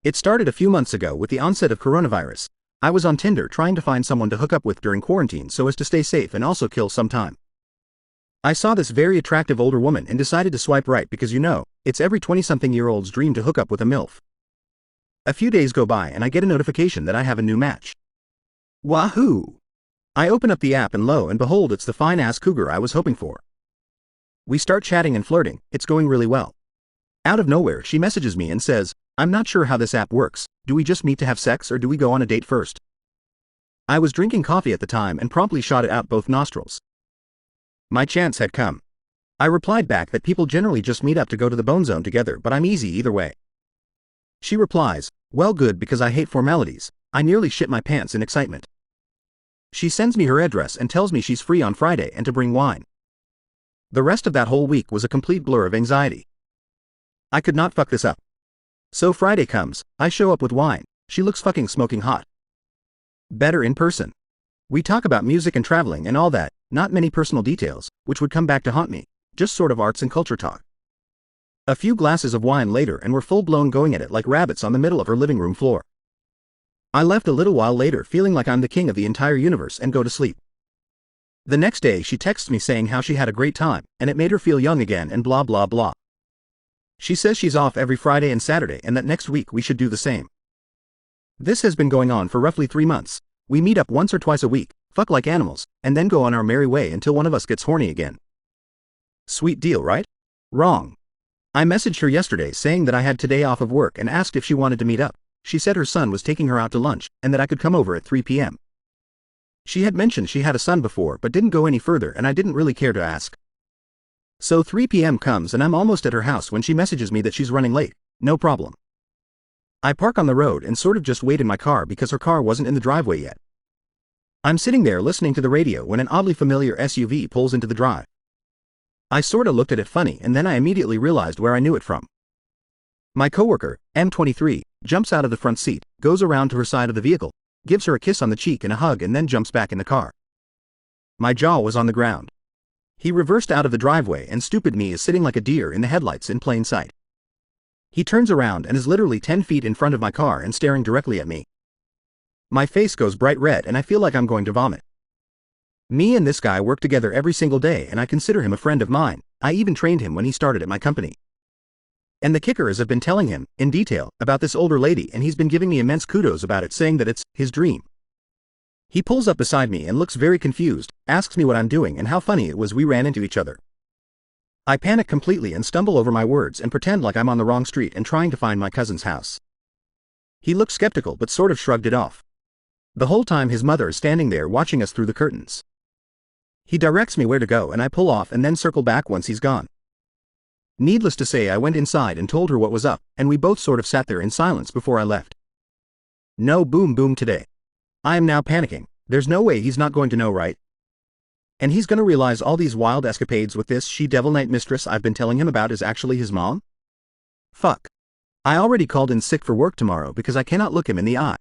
It started a few months ago with the onset of coronavirus. I was on Tinder trying to find someone to hook up with during quarantine so as to stay safe and also kill some time. I saw this very attractive older woman and decided to swipe right because it's every 20-something-year-old's dream to hook up with a MILF. A few days go by and I get a notification that I have a new match. Wahoo! I open up the app and lo and behold, it's the fine-ass cougar I was hoping for. We start chatting and flirting, it's going really well. Out of nowhere, she messages me and says, "I'm not sure how this app works, do we just meet to have sex or do we go on a date first?" I was drinking coffee at the time and promptly shot it out both nostrils. My chance had come. I replied back that people generally just meet up to go to the bone zone together, but I'm easy either way. She replies, "Well, good, because I hate formalities." I nearly shit my pants in excitement. She sends me her address and tells me she's free on Friday and to bring wine. The rest of that whole week was a complete blur of anxiety. I could not fuck this up. So Friday comes, I show up with wine, she looks fucking smoking hot. Better in person. We talk about music and traveling and all that, not many personal details, which would come back to haunt me, just sort of arts and culture talk. A few glasses of wine later and we're full-blown going at it like rabbits on the middle of her living room floor. I left a little while later feeling like I'm the king of the entire universe and go to sleep. The next day she texts me saying how she had a great time, and it made her feel young again and blah blah blah. She says she's off every Friday and Saturday and that next week we should do the same. This has been going on for roughly 3 months. We meet up once or twice a week, fuck like animals, and then go on our merry way until one of us gets horny again. Sweet deal, right? Wrong. I messaged her yesterday saying that I had today off of work and asked if she wanted to meet up. She said her son was taking her out to lunch and that I could come over at 3 p.m. She had mentioned she had a son before but didn't go any further and I didn't really care to ask. So 3 p.m. comes and I'm almost at her house when she messages me that she's running late. No problem. I park on the road and sort of just wait in my car because her car wasn't in the driveway yet. I'm sitting there listening to the radio when an oddly familiar SUV pulls into the drive. I sorta looked at it funny and then I immediately realized where I knew it from. My coworker, M23, jumps out of the front seat, goes around to her side of the vehicle, gives her a kiss on the cheek and a hug and then jumps back in the car. My jaw was on the ground. He reversed out of the driveway and stupid me is sitting like a deer in the headlights in plain sight. He turns around and is literally 10 feet in front of my car and staring directly at me. My face goes bright red and I feel like I'm going to vomit. Me and this guy work together every single day and I consider him a friend of mine. I even trained him when he started at my company. And the kicker is I've been telling him, in detail, about this older lady and he's been giving me immense kudos about it, saying that it's his dream. He pulls up beside me and looks very confused, asks me what I'm doing and how funny it was we ran into each other. I panic completely and stumble over my words and pretend like I'm on the wrong street and trying to find my cousin's house. He looks skeptical but sort of shrugged it off. The whole time his mother is standing there watching us through the curtains. He directs me where to go and I pull off and then circle back once he's gone. Needless to say, I went inside and told her what was up, and we both sort of sat there in silence before I left. No boom boom today. I am now panicking. There's no way he's not going to know, right? And he's gonna realize all these wild escapades with this she-devil night mistress I've been telling him about is actually his mom? Fuck. I already called in sick for work tomorrow because I cannot look him in the eye.